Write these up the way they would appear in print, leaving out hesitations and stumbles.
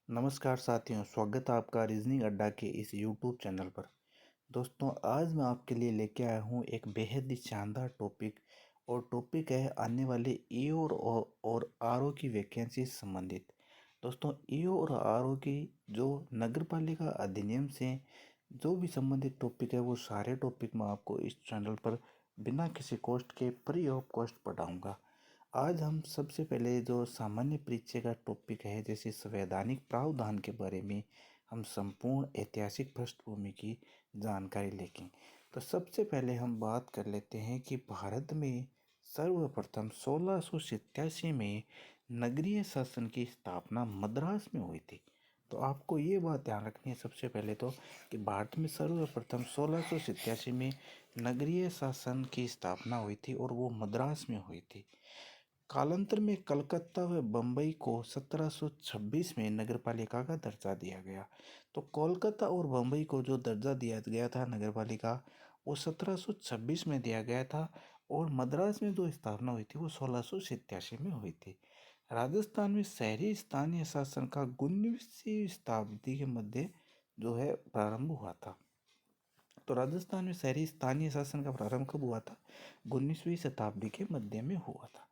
नमस्कार साथियों, स्वागत है आपका रीजनिंग अड्डा के इस यूट्यूब चैनल पर। दोस्तों, आज मैं आपके लिए लेके आया हूँ एक बेहद ही शानदार टॉपिक। और टॉपिक है आने वाले ईओ और आरओ की वैकेंसी से संबंधित। दोस्तों, ईओ और आरओ की जो नगर पालिका अधिनियम से जो भी संबंधित टॉपिक है वो सारे टॉपिक मैं आपको इस चैनल पर बिना किसी कॉस्ट के फ्री ऑफ कॉस्ट पढ़ाऊँगा। आज हम सबसे पहले जो सामान्य परीक्षा का टॉपिक है, जैसे संवैधानिक प्रावधान के बारे में हम संपूर्ण ऐतिहासिक पृष्ठभूमि की जानकारी लेंगे। तो सबसे पहले हम बात कर लेते हैं कि भारत में सर्वप्रथम 1687 में नगरीय शासन की स्थापना मद्रास में हुई थी। तो आपको ये बात ध्यान रखनी है सबसे पहले तो कि भारत में सर्वप्रथम 1687 में नगरीय शासन की स्थापना हुई थी और वो मद्रास में हुई थी। कालांतर में कलकत्ता व बम्बई को 1726 में नगरपालिका का दर्जा दिया गया। तो कोलकाता और बम्बई को जो दर्जा दिया गया था नगरपालिका, वो 1726 में दिया गया था। और मद्रास में जो स्थापना हुई थी वो 1687 में हुई थी। राजस्थान में शहरी स्थानीय शासन का 19वीं शताब्दी के मध्य जो है प्रारंभ हुआ था। तो राजस्थान में शहरी स्थानीय शासन का प्रारंभ कब हुआ था? 19वीं शताब्दी के मध्य में हुआ था।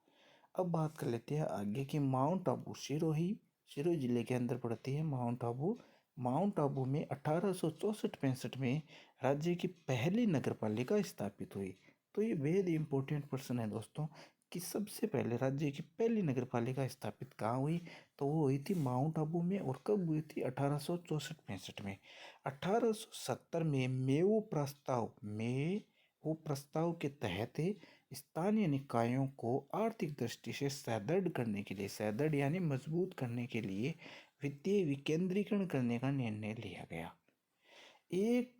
अब बात कर लेते हैं आगे कि माउंट आबू सिरोही जिले के अंदर पड़ती है माउंट आबू में 1864-65 में राज्य की पहली नगर पालिका स्थापित हुई। तो ये बेहद इंपॉर्टेंट प्रश्न है दोस्तों कि सबसे पहले राज्य की पहली नगर पालिका स्थापित कहाँ हुई? तो वो हुई थी माउंट आबू में। और कब हुई थी? 1864-65 में। 1870 में मेऊ प्रस्ताव के तहत स्थानीय निकायों को आर्थिक दृष्टि से सुदृढ़ यानी मजबूत करने के लिए वित्तीय विकेंद्रीकरण करने का निर्णय लिया गया। एक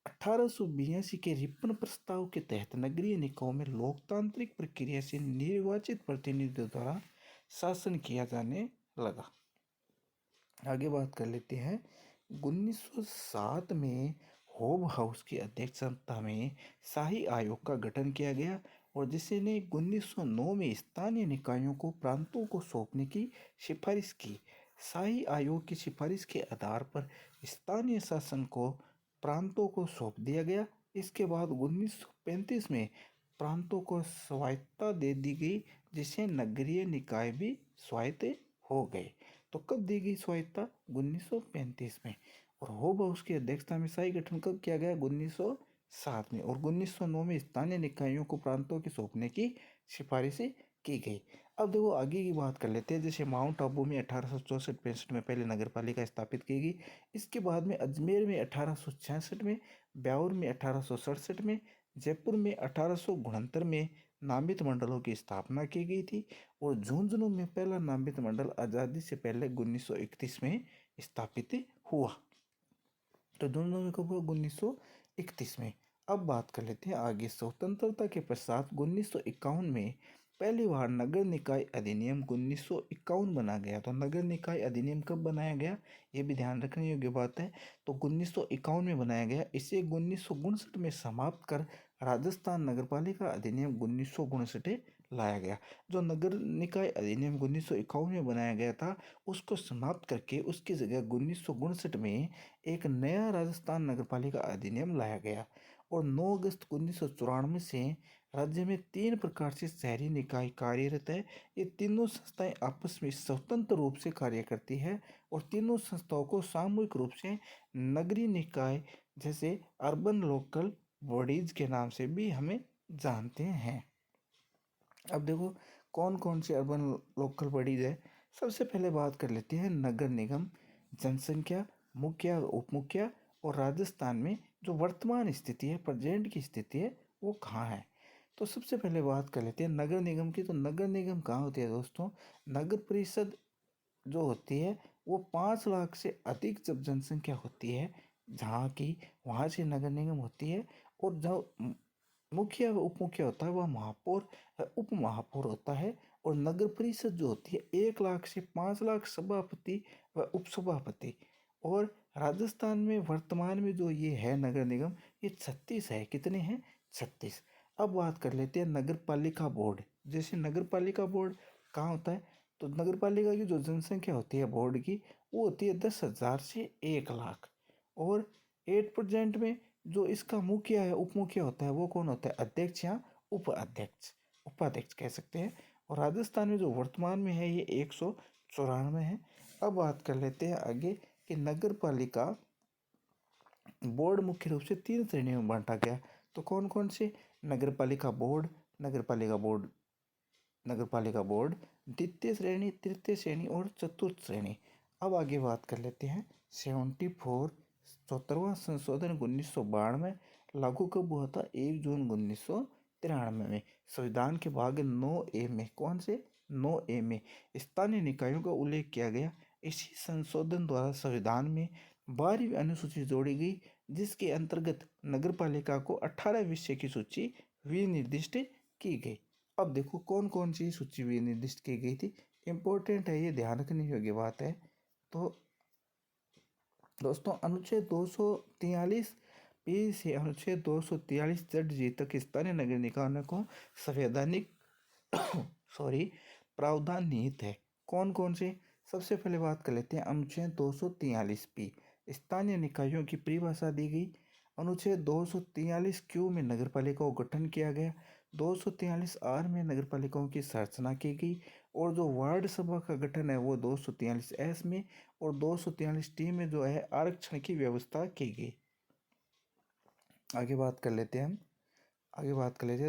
1882 के रिपन प्रस्ताव के तहत नगरीय निकायों में लोकतांत्रिक प्रक्रिया से निर्वाचित प्रतिनिधियों द्वारा शासन किया जाने लगा। आगे बात कर लेते हैं। 1907 में होब हाउस की अध्यक्षता में शाही आयोग का गठन किया गया और जिसने 1909 में स्थानीय निकायों को प्रांतों को सौंपने की सिफारिश की। शाही आयोग की सिफारिश के आधार पर स्थानीय शासन को प्रांतों को सौंप दिया गया। इसके बाद 1935 में प्रांतों को स्वायत्तता दे दी गई, जिससे नगरीय निकाय भी स्वायत्त हो गए। तो कब दी गई स्वायत्तता? 1935 में। और होब हाउस की अध्यक्षता में शाही गठन कब किया गया? 1907 में। और 1909 में स्थानीय निकायों को प्रांतों के सौंपने की सिफारिश की गई। अब देखो आगे की बात कर लेते हैं। जैसे माउंट आबू में 1864-65 में पहले नगर पालिका स्थापित की गई। इसके बाद में अजमेर में 1866 में, ब्यावर में 1867 में, जयपुर में 1869 में नामित मंडलों की स्थापना की गई थी। और झुंझुनू में पहला नामित मंडल आज़ादी से पहले 1931 में स्थापित हुआ। तो झुंझुनू में कब हुआ? 1931 में। अब बात कर लेते हैं आगे। स्वतंत्रता के पश्चात 1951 में पहली बार नगर निकाय अधिनियम 1951 बना गया। तो नगर निकाय अधिनियम कब बनाया गया, ये भी ध्यान रखने योग्य बात है। तो 1951 में बनाया गया। इसे 1959 में समाप्त कर राजस्थान नगरपालिका अधिनियम 1959 लाया गया। जो नगर निकाय अधिनियम 1951 में बनाया गया था, उसको समाप्त करके उसकी जगह 1959 में एक नया राजस्थान नगरपालिका अधिनियम लाया गया। और 9 अगस्त 1994 से राज्य में 3 प्रकार से शहरी निकाय कार्यरत है। ये तीनों संस्थाएं आपस में स्वतंत्र रूप से कार्य करती है और तीनों संस्थाओं को सामूहिक रूप से नगरीय निकाय जैसे अर्बन लोकल बॉडीज के नाम से भी हमें जानते हैं। अब देखो कौन कौन सी अर्बन लोकल बॉडीज है। सबसे पहले बात कर लेते हैं नगर निगम। जनसंख्या, मुखिया, उप मुखिया और राजस्थान में जो वर्तमान स्थिति है, प्रेजेंट की स्थिति है, वो कहाँ है। तो सबसे पहले बात कर लेते हैं नगर निगम की। तो नगर निगम कहाँ होती है दोस्तों? नगर परिषद जो होती है वो 5 लाख से अधिक जब जनसंख्या होती है जहाँ की, वहाँ से नगर निगम होती है। और जो मुखिया व उप मुखिया होता है वह महापौर उप महापौर होता है। और नगर परिषद जो होती है 1 लाख से 5 लाख सभापति व उपसभापति। और राजस्थान में वर्तमान में जो ये है नगर निगम, ये 36 है। कितने हैं? 36। अब बात कर लेते हैं नगर पालिका बोर्ड। जैसे नगर पालिका बोर्ड कहाँ होता है? तो नगर पालिका की जो जनसंख्या होती है बोर्ड की, वो होती है 10,000 से 1 लाख। और 8% में जो इसका मुखिया है, उप मुखिया होता है, वो कौन होता है? अध्यक्ष या उपाध्यक्ष, उपाध्यक्ष कह सकते हैं। और राजस्थान में जो वर्तमान में है ये 194 है। अब बात कर लेते हैं आगे कि नगर पालिका बोर्ड मुख्य रूप से 3 श्रेणियों में बांटा गया। तो कौन कौन से? नगर पालिका बोर्ड, नगर पालिका बोर्ड, नगर पालिका बोर्ड द्वितीय श्रेणी, तृतीय श्रेणी और चतुर्थ श्रेणी। अब आगे बात कर लेते हैं 74 74वां संशोधन 1992 लागू कब हुआ था? 1 जून 1993 में। संविधान के भाग 9A में, कौन से? 9A में स्थानीय निकायों का उल्लेख किया गया। इसी संशोधन द्वारा संविधान में 12वीं अनुसूची जोड़ी गई, जिसके अंतर्गत नगर पालिका को 18 विषय की सूची विनिर्दिष्ट की गई। अब देखो कौन कौन सी सूची विनिर्दिष्ट की गई थी, इंपॉर्टेंट है ये, ध्यान रखने योग्य बात है। तो दोस्तों अनुच्छेद 243 पी से अनुच्छेद 243 जड जी तक स्थानीय नगर निकायों को संवैधानिक प्रावधान निहित है। कौन कौन से? सबसे पहले बात कर लेते हैं अनुच्छेद 243 पी, स्थानीय निकायों की परिभाषा दी गई। अनुच्छेद 243 क्यू में नगर पालिका का गठन किया गया। 243 आर में नगर पालिकाओं की संरचना की गई। और जो वार्ड सभा का गठन है वो 243 एस में, और 243 टी में जो है आरक्षण की व्यवस्था की गई। आगे बात कर लेते हैं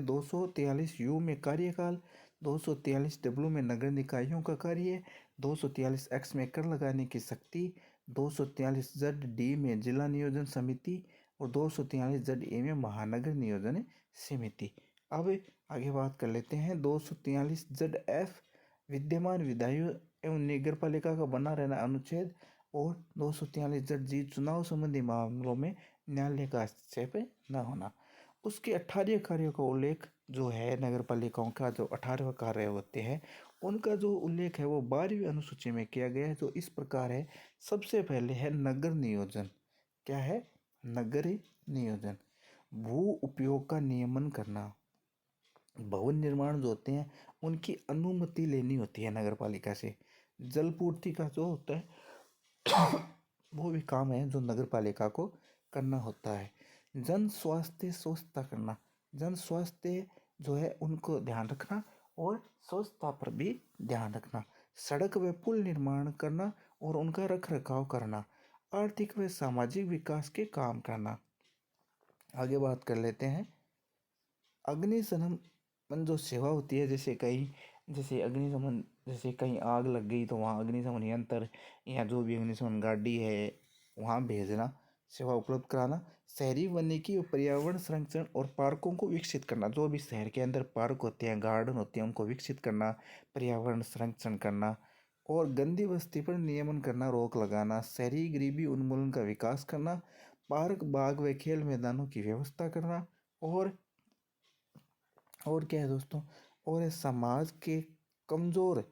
243 यू में कार्यकाल, 243 डब्ल्यू में नगर निकायों का कार्य, 243 एक्स में कर लगाने की शक्ति, 243 जड डी में जिला नियोजन समिति और 243 जड ए में महानगर नियोजन समिति। अब आगे बात कर लेते हैं 243 जड एफ विद्यमान विधायियों एवं नगर पालिका का बना रहना अनुच्छेद, और 243 जड जी चुनाव संबंधी मामलों में न्यायालय का हस्तक्षेप न होना। उसके 18 कार्यों का उल्लेख जो है, नगर पालिकाओं का जो 18 कार्य होते हैं उनका जो उल्लेख है वो 12वीं अनुसूची में किया गया है, जो इस प्रकार है। सबसे पहले है नगर नियोजन। क्या है? नगर नियोजन। भू उपयोग का नियमन करना, भवन निर्माण जो होते हैं उनकी अनुमति लेनी होती है नगर पालिका से। जलपूर्ति का जो होता है वो भी काम है जो नगर पालिका को करना होता है। जन स्वास्थ्य स्वच्छता करना, जन स्वास्थ्य जो है उनको ध्यान रखना और स्वच्छता पर भी ध्यान रखना। सड़क व पुल निर्माण करना और उनका रख रखाव करना। आर्थिक व सामाजिक विकास के काम करना। आगे बात कर लेते हैं अग्निशमन जो सेवा होती है, जैसे अग्निशमन, जैसे कहीं आग लग गई तो वहाँ अग्निशमन यंत्र या जो भी अग्निशमन गाड़ी है वहाँ भेजना, सेवा उपलब्ध कराना। शहरी वानिकी और पर्यावरण संरक्षण और पार्कों को विकसित करना, जो भी शहर के अंदर पार्क होते हैं, गार्डन होते हैं, उनको विकसित करना, पर्यावरण संरक्षण करना। और गंदी बस्ती पर नियमन करना, रोक लगाना। शहरी गरीबी उन्मूलन का विकास करना। पार्क, बाग व खेल मैदानों की व्यवस्था करना। और क्या है दोस्तों? और है समाज के कमजोर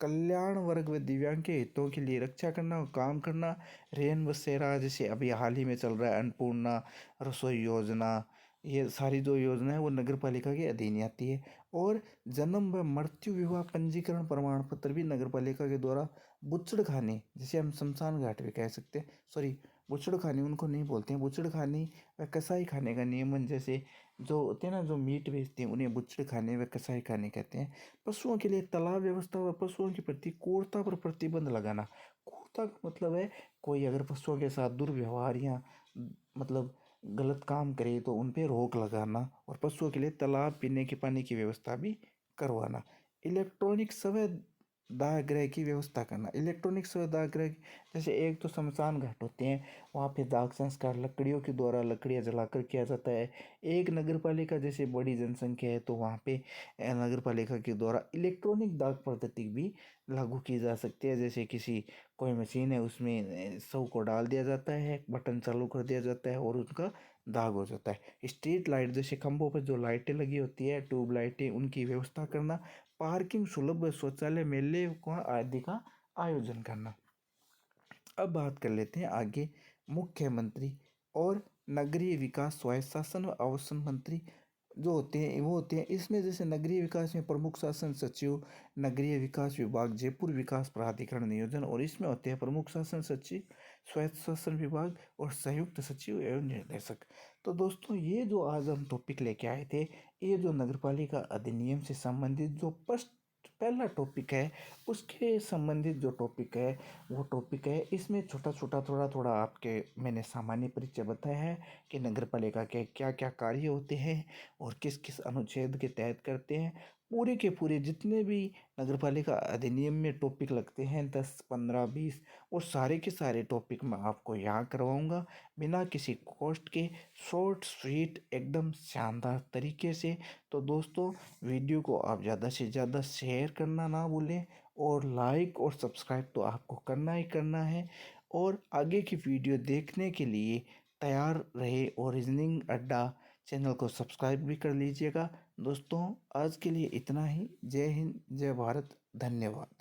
कल्याण वर्ग व दिव्यांग के हितों के लिए रक्षा करना और काम करना। रेन बसेरा, जैसे अभी हाल ही में चल रहा है अन्नपूर्णा रसोई योजना, ये सारी जो योजना है वो नगर पालिका के अधीन आती है। और जन्म व मृत्यु विवाह पंजीकरण प्रमाण पत्र भी नगर पालिका के द्वारा। बुच्चड़ खाने, जिसे हम शमशान घाट भी कह सकते हैं, सॉरी बुच्चड़ खाने उनको नहीं बोलते हैं, बुच्चड़ खाने व कसाई खाने का नियमन, जैसे जो होते हैं ना जो मीट बेचते हैं उन्हें बुच्चड़ खाने व कसाई खाने कहते हैं। पशुओं के लिए तालाब व्यवस्था व पशुओं के प्रति क्रूरता पर प्रतिबंध लगाना। क्रूरता का मतलब है कोई अगर पशुओं के साथ दुर्व्यवहार या मतलब गलत काम करे तो उन पे रोक लगाना। और पशुओं के लिए तालाब, पीने के पानी की व्यवस्था भी करवाना। इलेक्ट्रॉनिक शव दाह गृह की व्यवस्था करना। इलेक्ट्रॉनिक शव दाह गृह जैसे एक तो शमशान घाट होते हैं, वहाँ पे दाह संस्कार लकड़ियों के द्वारा लकड़ियाँ जलाकर किया जाता है। एक नगर पालिका जैसे बड़ी जनसंख्या है तो वहाँ पे नगर पालिका के द्वारा इलेक्ट्रॉनिक दाह पद्धति भी लागू की जा सकती है। जैसे कोई मशीन है उसमें शव को डाल दिया जाता है, बटन चालू कर दिया जाता है और उनका दाग हो जाता है। स्ट्रीट लाइट, जैसे खंभों पर जो लाइटें लगी होती है, ट्यूब लाइटें, उनकी व्यवस्था करना। पार्किंग सुलभ, शौचालय, मेले आदि का आयोजन करना। अब बात कर लेते हैं आगे मुख्यमंत्री और नगरीय विकास, स्वायत्त शासन व आवासन मंत्री। जो होते हैं वो होते हैं इसमें, जैसे नगरीय विकास में प्रमुख शासन सचिव, नगरीय विकास विभाग, जयपुर विकास प्राधिकरण नियोजन, और इसमें होते हैं प्रमुख शासन सचिव, स्वायत्त शासन विभाग और संयुक्त सचिव एवं निर्देशक। तो दोस्तों ये जो आज हम टॉपिक लेके आए थे, ये जो नगरपालिका अधिनियम से संबंधित जो फर्स्ट पहला टॉपिक है, उसके संबंधित जो टॉपिक है वो टॉपिक है। इसमें छोटा छोटा थोड़ा थोड़ा आपके मैंने सामान्य परिचय बताया है कि नगरपालिका के क्या क्या कार्य होते हैं और किस किस अनुच्छेद के तहत करते हैं। पूरे के पूरे जितने भी नगरपालिका अधिनियम में टॉपिक लगते हैं 10, 15, 20, वो सारे के सारे टॉपिक मैं आपको यहाँ करवाऊँगा बिना किसी कॉस्ट के, शॉर्ट स्वीट एकदम शानदार तरीके से। तो दोस्तों वीडियो को आप ज़्यादा से ज़्यादा शेयर करना ना भूलें, और लाइक और सब्सक्राइब तो आपको करना ही करना है। और आगे की वीडियो देखने के लिए तैयार रहे, और रीजनिंग अड्डा चैनल को सब्सक्राइब भी कर लीजिएगा। दोस्तों आज के लिए इतना ही। जय हिंद, जय भारत, धन्यवाद।